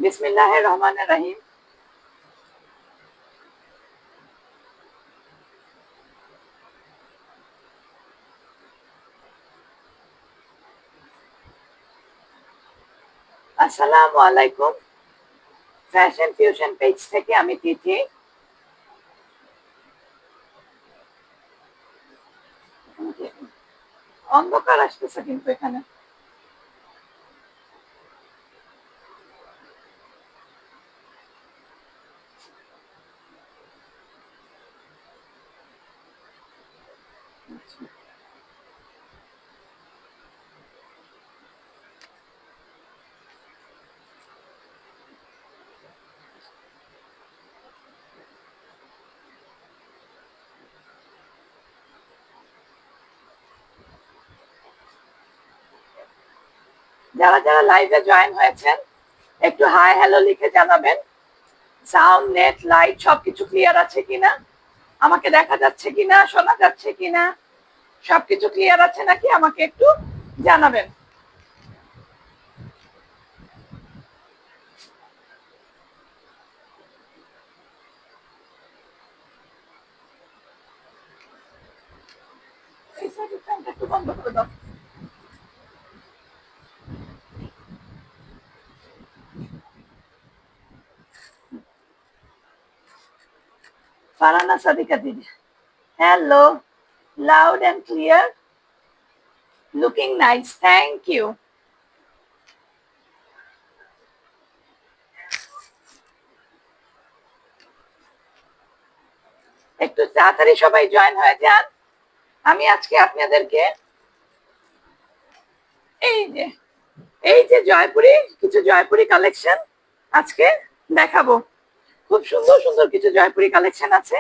বিসমিল্লাহির রহমানির রহিম। আসসালামু আলাইকুম। ফ্যাশন ফিউশন পেজ থেকে আমি তিথি। অন্ধকার আসতেছে কিন্তু এখানে। যারা যারা লাইভে জয়েন হয়েছেন একটু হাই হ্যালো লিখে জানাবেন। সাউন্ড, নেট, লাইট সবকিছু ক্লিয়ার আছে কিনা, আমাকে দেখা যাচ্ছে কিনা, শোনা যাচ্ছে কিনা, সবকিছু ক্লিয়ার আছে নাকি আমাকে একটু জানাবেন। একটু বন্ধ করে দাও। ফারানা সাদিকা দিদি, hello, loud and clear, looking nice, thank you. একটু তাড়াতাড়ি সবাই জয়েন হয়ে যান। আমি আজকে আপনাদেরকে এই যে জয়পুরি কিছু জয়পুরি কালেকশন আজকে দেখাবো। খুব সুন্দর সুন্দর কিছু জয়পুরি কালেকশন আছে,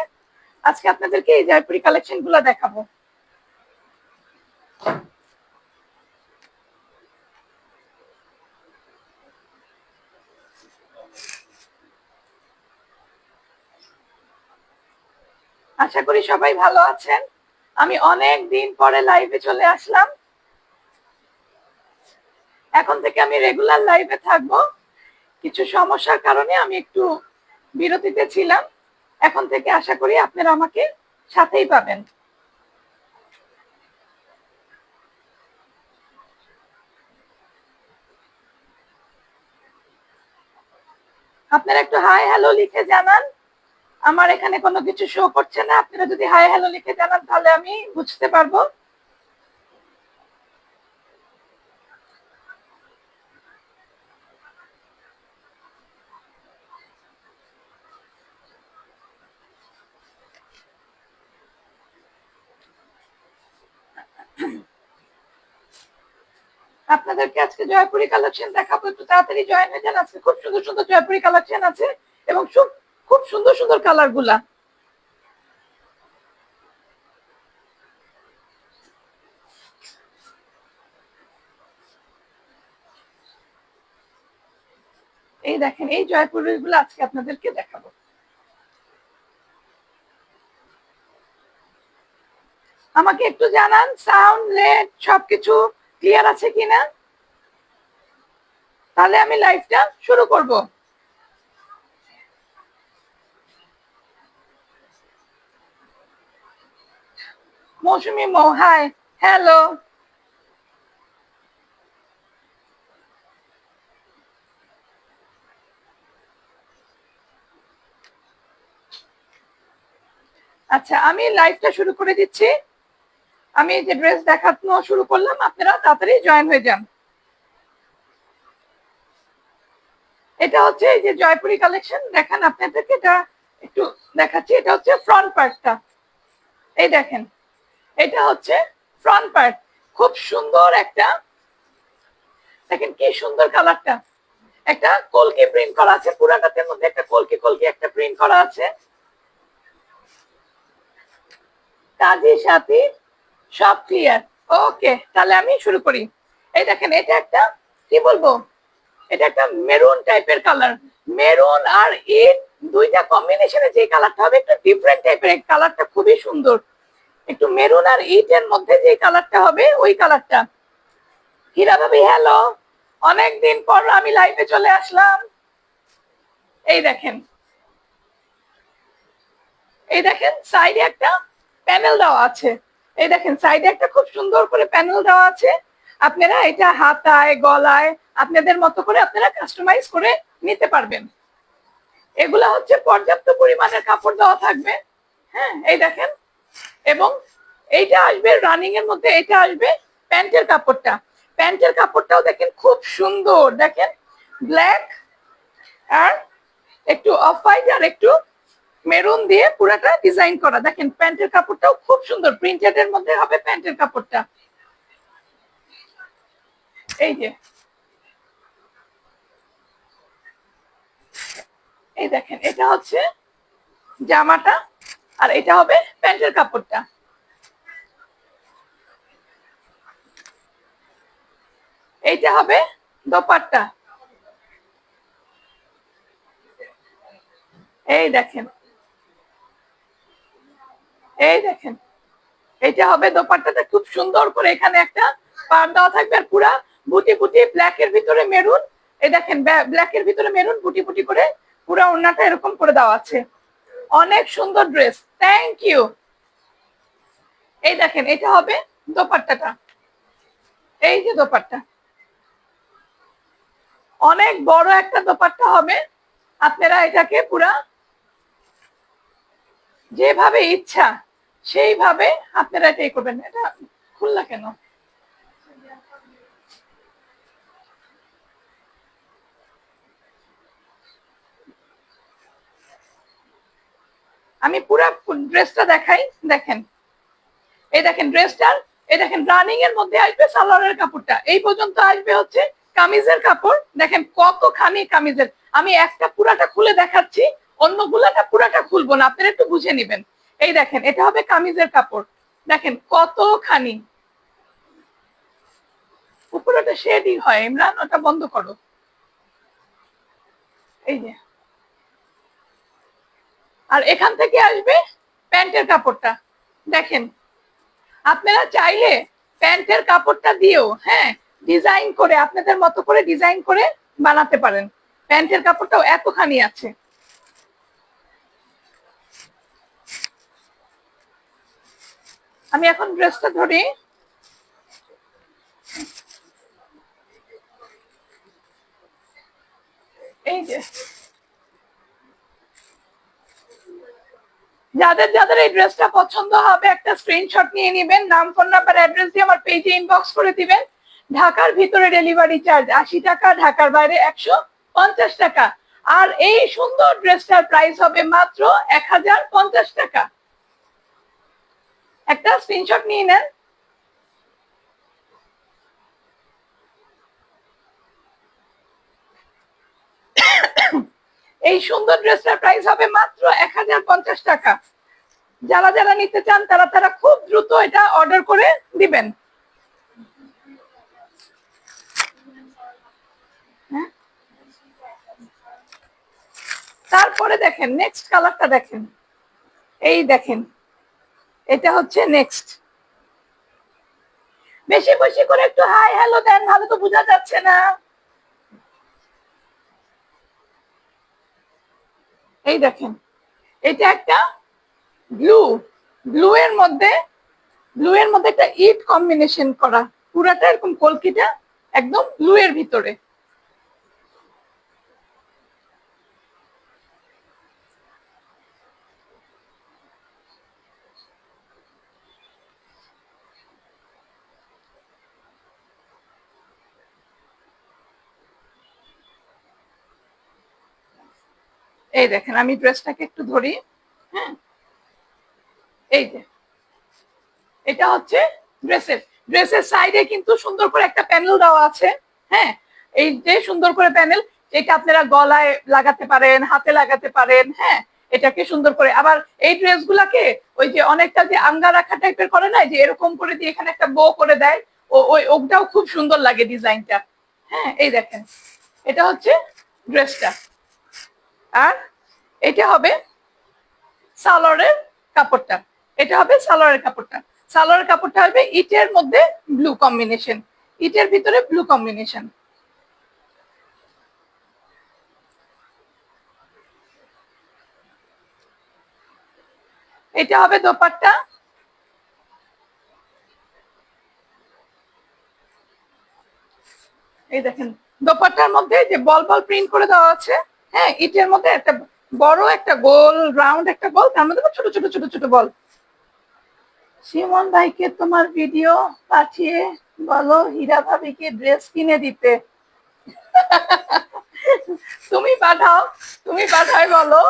আজকে আপনাদেরকে এই জয়পুরি কালেকশন গুলো দেখাবো। আশা করি সবাই ভালো আছেন। আমি অনেক দিন পরে লাইভে চলে আসলাম। এখন থেকে আমি রেগুলার লাইভে থাকবো। কিছু সমস্যার কারণে আমি একটু বিরতিতে ছিলাম। এখন থেকে আশা করি আপনারা আমাকে সাথেই পাবেন। আপনারা একটু হাই হ্যালো লিখে জানান। আমার এখানে কোনো কিছু শো করছে না, আপনারা যদি হাই হ্যালো লিখে জানান তাহলে আমি বুঝতে পারবো। আপনাদেরকে আজকে জয়পুরি কালেকশন দেখাবো, একটু তাড়াতাড়ি জয়েন হয়ে যান। আজকে খুব সুন্দর সুন্দর জয়পুরি কালেকশন আছে এবং খুব সুন্দর সুন্দর কালার গুলা। এই দেখেন, এই জয়পুরি গুলো আজকে আপনাদেরকে দেখাবো। আমাকে একটু জানান সাউন্ড, নেট সবকিছু ক্লিয়ার আছে কিনা, তাহলে আমি লাইভটা শুরু করব। মৌসুমি মৌ, হাই, হ্যালো। আচ্ছা, আমি লাইভটা শুরু করে দিচ্ছি। আমি যে ড্রেস দেখানো শুরু করলাম, আপনারা তাড়াতাড়ি জয়েন হয়ে যান। এটা হচ্ছে এই যে জয়পুরি কালেকশন, দেখেন আপনাদেরকে এটা একটু দেখাচ্ছি। এটা হচ্ছে ফ্রন্ট পার্টটা, এই দেখেন, এটা হচ্ছে ফ্রন্ট পার্ট। খুব সুন্দর একটা, দেখেন কি সুন্দর কালারটা। একটা কলকি প্রিন্ট করা আছে, পুরাটাতে মধ্যে একটা কলকি কলকি একটা প্রিন্ট করা আছে। কাজের সাথে সব ক্লিয়ার। ওকে, তাহলে আমি শুরু করি। এই দেখেন, এটা একটা কি বলবো, এটা একটা মেরুন টাইপের কালার। মেরুন আর ইট দুইটা কম্বিনেশনে যে কালারটা হবে একটু ডিফারেন্ট টাইপের, কালারটা খুবই সুন্দর। একটু মেরুন আর ইট এর মধ্যে যে কালারটা হবে ওই কালারটা। হীরা ভাবি, হ্যালো, অনেকদিন পর আমি লাইভে চলে আসলাম। এই দেখেন, এই দেখেন সাইডে একটা প্যানেল দেওয়া আছে। এই দেখেন সাইডে একটা খুব সুন্দর করে প্যানেল দেওয়া আছে। আপনারা এটা হাতায় গলায় আপনাদের মতো করে আপনারা কাস্টমাইজ করে নিতে পারবেন। এগুলা হচ্ছে পর্যাপ্ত পরিমাণের কাপড় দেওয়া থাকবে। হ্যাঁ, এই দেখেন। এবং এইটা আসবে রানিং এর মধ্যে, এটা আসবে প্যান্টের কাপড়টা। প্যান্টের কাপড়টাও দেখেন খুব সুন্দর, দেখেন ব্ল্যাক আর একটু অফ হোয়াইট আর একটু মেরুন দিয়ে পুরাটা ডিজাইন করা। দেখেন প্যান্টের কাপড়টাও খুব সুন্দর, প্রিন্টেড এর মধ্যে হবে প্যান্টের কাপড়টা। এই যে, এই দেখেন এটা হচ্ছে জামাটা আর এটা হবে প্যান্টের কাপড়টা। এইটা হবে দোপাট্টা। এই দেখেন, এই দেখেন এটা হবে দোপাট্টাটা। খুব সুন্দর করে এখানে একটা পার দেওয়া থাকবে আর পুরা বুটি বুটি ব্ল্যাক এর ভিতরে মেরুন। এই দেখেন ব্ল্যাক এর ভিতরে মেরুন বুটি বুটি করে পুরা ওড়নাটা এরকম করে দেওয়া আছে। অনেক সুন্দর ড্রেস, থ্যাংক ইউ। এই দেখেন এটা হবে দোপাট্টাটা। এই যে দোপাট্টা, অনেক বড় একটা দোপাট্টা হবে। আপনারা এটাকে পুরা যেভাবে ইচ্ছা সেইভাবে আপনারা এটাই করবেন। এটা খুললা কেন? আমি পুরা ড্রেসটা দেখাই। দেখেন, এই দেখেন ড্রেসটার, এই দেখেন রানিং এর মধ্যে আসবে সালোয়ারের কাপড়টা। এই পর্যন্ত আসবে হচ্ছে কামিজের কাপড়। দেখেন কতখানি কামিজের, আমি একটা পুরাটা খুলে দেখাচ্ছি, অন্যগুলাটা পুরাটা খুলবো না, আপনারা একটু বুঝে নিবেন। এই দেখেন এটা হবে কামিজের কাপড়। দেখেন কতখানি, উপরেটা শেডিং হয়। ইমরান ওটা বন্ধ করো। এই যে, আর এখান থেকে আসবে প্যান্টের কাপড়টা। দেখেন আপনারা চাইলে প্যান্টের কাপড়টা দিয়েও, হ্যাঁ, ডিজাইন করে আপনাদের মতো করে ডিজাইন করে বানাতে পারেন। প্যান্টের কাপড়টাও এতখানি আছে। আমি এখন ড্রেসটা ধরি। এই যে, যাদের যাদের এই ড্রেসটা পছন্দ হবে একটা স্ক্রিনশট নিয়ে নেবেন, নাম ফোন নাম্বার অ্যাড্রেস দিয়ে আমার পেজে ইনবক্স করে দিবেন। ঢাকার ভিতরে ডেলিভারি চার্জ 80 টাকা, ঢাকার বাইরে 150 টাকা। আর এই সুন্দর ড্রেসটার প্রাইস হবে মাত্র 1050 টাকা। একটা স্ক্রিনশট নিয়ে নেন। এই সুন্দর ড্রেসটার প্রাইস হবে মাত্র 1050 টাকা। যারা যারা নিতে চান তারা তারা খুব দ্রুত এটা অর্ডার করে দিবেন। হ্যাঁ, তারপরে দেখেন নেক্সট কালারটা দেখেন। এই দেখেন এটা হচ্ছে নেক্সট। বেশি বেশি করে একটু হাই হ্যালো দেন, ভালো তো বোঝা যাচ্ছে না। এই দেখেন এটা একটা ব্লু, ব্লু এর মধ্যে, ব্লু এর মধ্যে একটা ইট কম্বিনেশন করা, পুরাটা এরকম কলকিটা একদম ব্লু এর ভিতরে। এই দেখেন আমি ড্রেসটাকে একটু ধরি। হ্যাঁ, এই যে এটা হচ্ছে ড্রেসের, ড্রেসের সাইডে কিন্তু সুন্দর করে একটা প্যানেল দেওয়া আছে। হ্যাঁ, এই যে সুন্দর করে প্যানেল, এটা আপনারা গলায় লাগাতে পারেন, হাতে লাগাতে পারেন। হ্যাঁ, এটাকে সুন্দর করে আবার এই ড্রেস গুলাকে ওই যে অনেকটা যে আঙ্গা রাখা টাইপের করে না, যে এরকম করে দিয়ে এখানে একটা বো করে দেয়, ওই ওটাও খুব সুন্দর লাগে ডিজাইনটা। হ্যাঁ, এই দেখেন এটা হচ্ছে ড্রেসটা। আর এটা হবে সালোয়ারের কাপড়টা। এটা হবে সালোয়ারের কাপড়টা। সালোয়ারের কাপড়টা হবে ইটের মধ্যে ব্লু কম্বিনেশন, ইটের ভিতরে ব্লু কম্বিনেশন। এটা হবে দোপাট্টা। এই দেখেন দোপাট্টার মধ্যে যে বল বল প্রিন্ট করে দেওয়া আছে। হ্যাঁ, ইটের মধ্যে একটা বড় একটা গোল রাউন্ড একটা বল, তার মধ্যে ছোট ছোট ছোট ছোট বল। শিমন ভাইকে তোমার ভিডিও পাঠিয়ে বলো হীরা ভাবিকে ড্রেস কিনে দিতে। তুমি পাঠাও, তুমি পাঠাই বলো।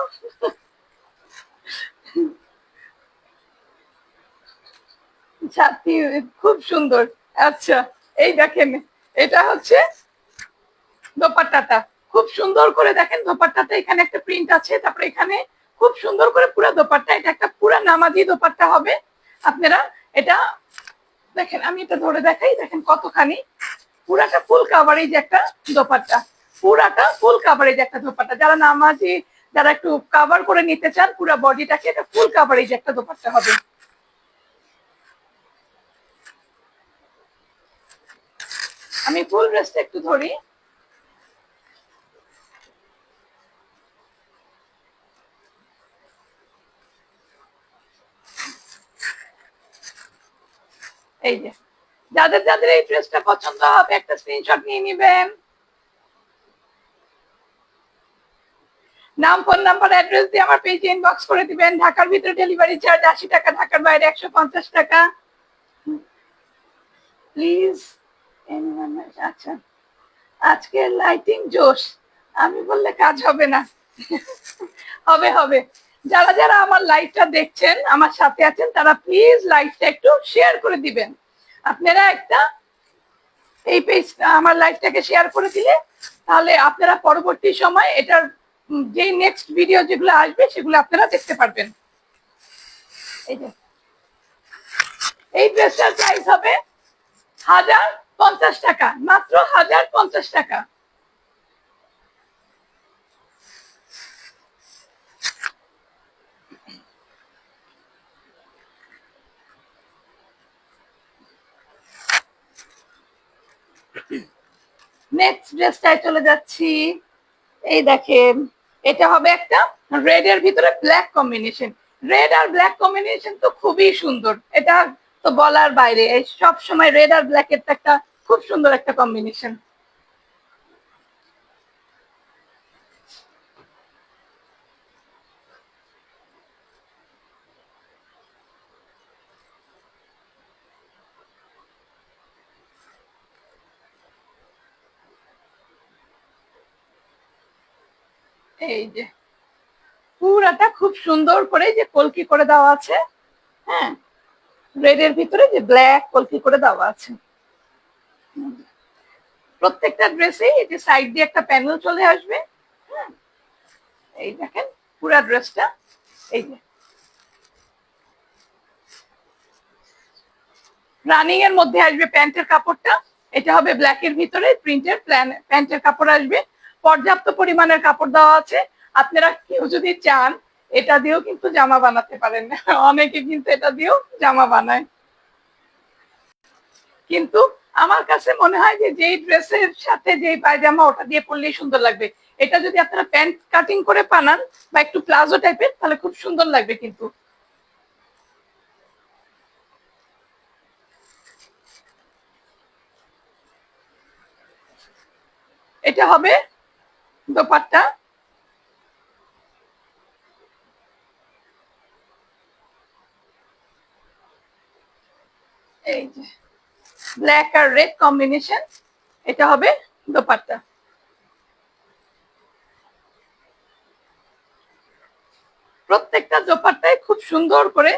ছাতি খুব সুন্দর। আচ্ছা, এই দেখেন এটা হচ্ছে দোপাট্টাটা। খুব সুন্দর করে দেখেন দোপাট্টাতে এখানে একটা প্রিন্ট আছে, তারপরে এখানে খুব সুন্দর করে পুরো দোপাট্টা, এটা একটা পুরো নামাজি দোপাট্টা হবে। আপনারা এটা দেখেন, আমি এটা ধরে দেখাই, দেখেন কতখানি পুরাটা ফুল কাভারেজ একটা দোপাট্টা, পুরাটা ফুল কাভারেজ একটা দোপাট্টা। যারা নামাজি, যারা একটু কাভার করে নিতে চান পুরো বডিটাকে, এটা ফুল কাভারেজ একটা দোপাট্টা হবে। আমি ফুল ড্রেসটা একটু ধরি। এই যে যাদের যাদের এই ড্রেসটা পছন্দ হবে একটা স্ক্রিনশট নিয়ে নিবেন। নাম, ফোন নাম্বার, অ্যাড্রেস দিয়ে আমার পেজে ইনবক্স করে দিবেন। ঢাকার ভিতরে ডেলিভারি চার্জ 80 টাকা, ঢাকার বাইরে 150 টাকা। প্লিজ। আচ্ছা, আজকে লাইটিং জোশ, আমি বললে কাজ হবে না। হবে হবে। যারা যারা আমার লাইভটা দেখছেন, আমার সাথে আছেন, তারা প্লিজ লাইভটা একটু শেয়ার করে দিবেন। আপনারা একটা এই পেজটা, আমার লাইভটাকে শেয়ার করে দিলে তাহলে আপনারা পরবর্তী সময় এটার যে নেক্সট ভিডিও যেগুলো আসবে সেগুলো আপনারা দেখতে পারবেন। এই যে এই ড্রেসটার প্রাইস হবে 1050 টাকা, মাত্র 1050 টাকা। নেক্সট ড্রেসটায় চলে যাচ্ছি। এই দেখেন এটা হবে একটা রেড এর ভিতরে ব্ল্যাক কম্বিনেশন। রেড আর ব্ল্যাক কম্বিনেশন তো খুবই সুন্দর, এটা তো বলার বাইরে। সব সময় রেড আর ব্ল্যাক এর একটা খুব সুন্দর একটা কম্বিনেশন। এই যে পুরাটা খুব সুন্দর করে যে কলকি করে দেওয়া আছে। হ্যাঁ, রেড এর ভিতরে যে ব্ল্যাক কলকি করে দেওয়া আছে। প্রত্যেকটা ড্রেসে এই যে সাইড দিয়ে একটা প্যানেল চলে আসবে। হ্যাঁ, এই দেখেন পুরা ড্রেসটা। এই যে রানিং এর মধ্যে আসবে প্যান্টের কাপড়টা। এটা হবে ব্ল্যাক এর ভিতরে প্রিন্টের প্যান্টের কাপড় আসবে। পর্যাপ্ত পরিমাণের কাপড় দেওয়া আছে। আপনারা কেউ যদি চান এটা দিয়েও কিন্তু জামা বানাতে পারেন। অনেকে কিন্তু এটা দিয়েও জামা বানায়। কিন্তু আমার কাছে মনে হয় যে যেই ড্রেসের সাথে যেই পায়জামা ওটা দিয়ে পরলেই সুন্দর লাগবে। এটা যদি আপনারা প্যান্ট কাটিং করে বানান বা একটু প্লাজো টাইপের, তাহলে খুব সুন্দর লাগবে কিন্তু। এটা হবে দোপাট্টা। এই যে ব্ল্যাক আর রেড কম্বিনেশন, এটা হবে দোপাট্টা। প্রত্যেকটা দোপাট্টায় খুব সুন্দর করে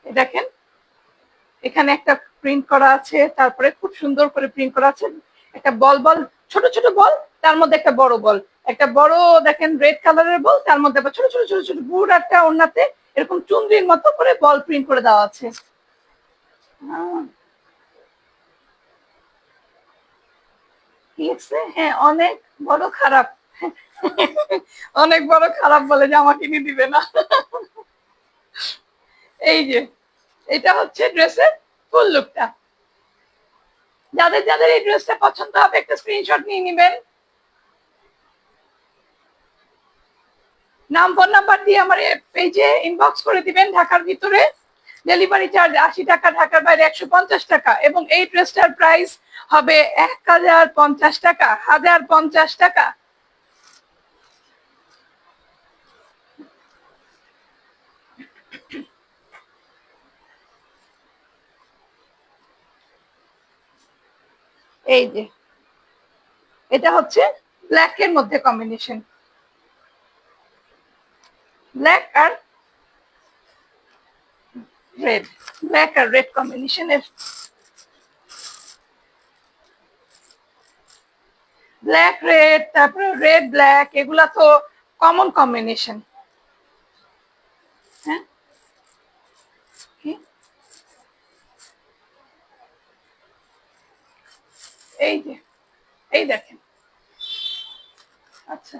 দেখেন এখানে একটা প্রিন্ট করা আছে, তারপরে খুব সুন্দর করে প্রিন্ট করা আছে। একটা বল বল, ছোট ছোট বল, তার মধ্যে একটা বড় বল, একটা বড় দেখেন রেড কালারের বল, তার মধ্যে আবার ছোট ছোট ছোট ছোট একটা ওড়নাতে এরকম চুনরির মতো করে বল প্রিন্ট করে দেওয়া আছে। ঠিক আছে, হ্যাঁ অনেক বড় খারাপ। অনেক বড় খারাপ বলে জামা কিনে দিবে না। এই যে এটা হচ্ছে ড্রেসের ফুল লুকটা। যাদের যাদের এই ড্রেসটা পছন্দ হবে একটা স্ক্রিনশট নিয়ে নেবেন। নাম ফোন নাম্বার দিয়ে আমার পেজে ইনবক্স করে দিবেন। ঢাকার ভিতরে ডেলিভারি চার্জ 80 টাকা, ঢাকার বাইরে 150 টাকা, এবং এই ড্রেসটার প্রাইস হবে 1050 টাকা। 1050 টাকা। এই যে এটা হচ্ছে ব্ল্যাক এর মধ্যে কম্বিনেশন, ব্ল্যাক আর রেড, ব্ল্যাক আর রেড কম্বিনেশনের, ব্ল্যাক রেড, তারপরে রেড ব্ল্যাক, এগুলা তো কমন কম্বিনেশন। হ্যাঁ, এই যে এই দেখেন। আচ্ছা,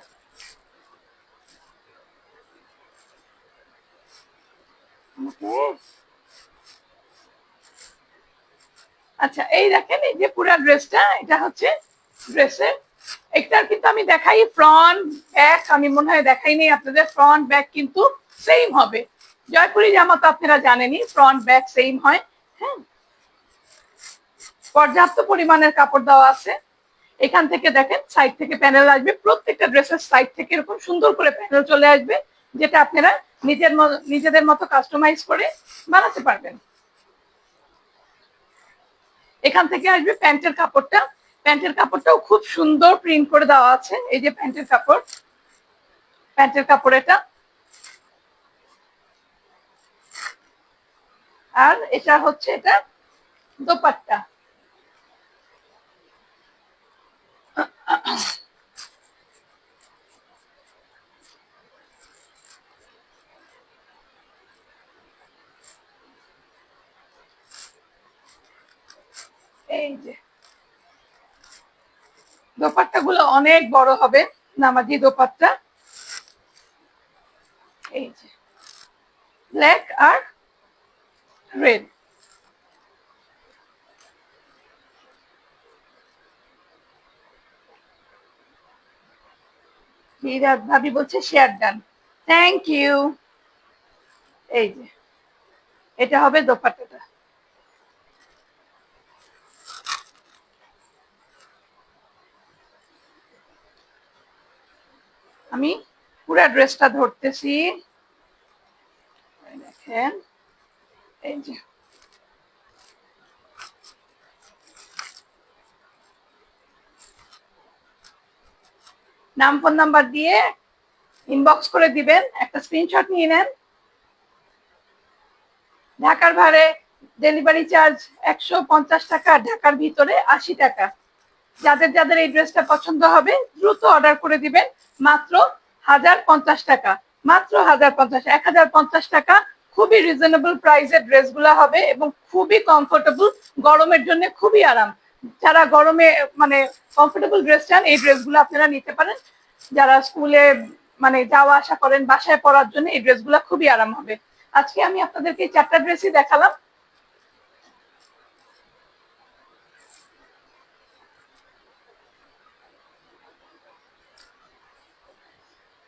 আচ্ছা, এই দেখেন, এই যে পুরা ড্রেসটা, এটা হচ্ছে ড্রেসের, একটার কিন্তু আমি দেখাই ফ্রন্ট ব্যাক, আমি মনে হয় দেখাই নেই আপনাদের। ফ্রন্ট ব্যাক কিন্তু সেম হবে। জয়পুরি জামা তো আপনারা জানেনই, ফ্রন্ট ব্যাক সেম হয়। হ্যাঁ, পর্যাপ্ত পরিমাণের কাপড় দেওয়া আছে। এখান থেকে দেখেন সাইড থেকে প্যানেল আসবে, প্রত্যেকটা ড্রেসের সাইড থেকে এরকম সুন্দর করে প্যানেল চলে আসবে, যেটা আপনারা নিজেদের মতো কাস্টমাইজ করে বানাতে পারবেন। এখান থেকে আসবে প্যান্টের কাপড়টা, প্যান্টের কাপড়টাও খুব সুন্দর প্রিন্ট করে দেওয়া আছে। এই যে প্যান্টের কাপড়, প্যান্টের কাপড় এটা। আর এটা হচ্ছে এটা দোপাট্টা। এই যে দোপাট্টা গুলো অনেক বড় হবে, নামাজি দোপাট্টা। এই যে ব্ল্যাক আর রেড। ভাবি বলছে শেয়ার ডান, থ্যাংক ইউ। এই যে এটা হবে দোপাট্টাটা। আমি পুরা ড্রেসটা ধরতেছি, দেখেন। এই যে নাম ফোন নাম্বার দিয়ে ইনবক্স করে দিবেন, একটা স্ক্রিনশট নিয়ে নেন। ঢাকার ভাড়ে ডেলিভারি চার্জ 150 টাকা, ঢাকার ভিতরে 80 টাকা। যাদের যাদের এই ড্রেসটা পছন্দ হবে দ্রুত অর্ডার করে দিবেন। মাত্র 1050 টাকা, মাত্র 1050, 1050 টাকা। খুবই রিজনেবল প্রাইসের ড্রেসগুলো হবে এবং খুবই কমফোর্টেবল, গরমের জন্য খুবই আরাম। যারা গরমে মানে কমফোর্টেবল ড্রেস চান, এই ড্রেসগুলো আপনারা নিতে পারেন। যারা স্কুলে মানে যাওয়া আসা করেন, বাসায় পরার জন্য এই ড্রেসগুলো খুবই আরাম হবে। আজকে আমি আপনাদেরকে 4টা ড্রেসই দেখালাম।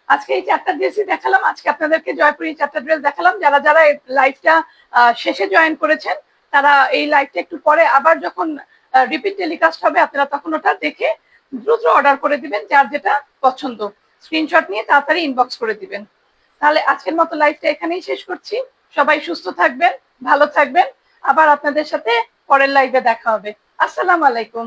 আজকে এই 4টা ড্রেসই দেখালাম, আজকে আপনাদেরকে জয়পুরি 4টা ড্রেস দেখালাম। যারা যারা এই লাইভটা শেষে জয়েন করেছেন, তারা এই লাইভটা একটু পরে আবার যখন রিপিট টেলিকাস্ট হবে, আপনারা তখন ওটা দেখে দ্রুত অর্ডার করে দিবেন, যার যেটা পছন্দ স্ক্রিনশট নিয়ে তাড়াতাড়ি ইনবক্স করে দিবেন। তাহলে আজকের মতো লাইভটা এখানেই শেষ করছি। সবাই সুস্থ থাকবেন, ভালো থাকবেন। আবার আপনাদের সাথে পরের লাইভে দেখা হবে। আসসালামু আলাইকুম।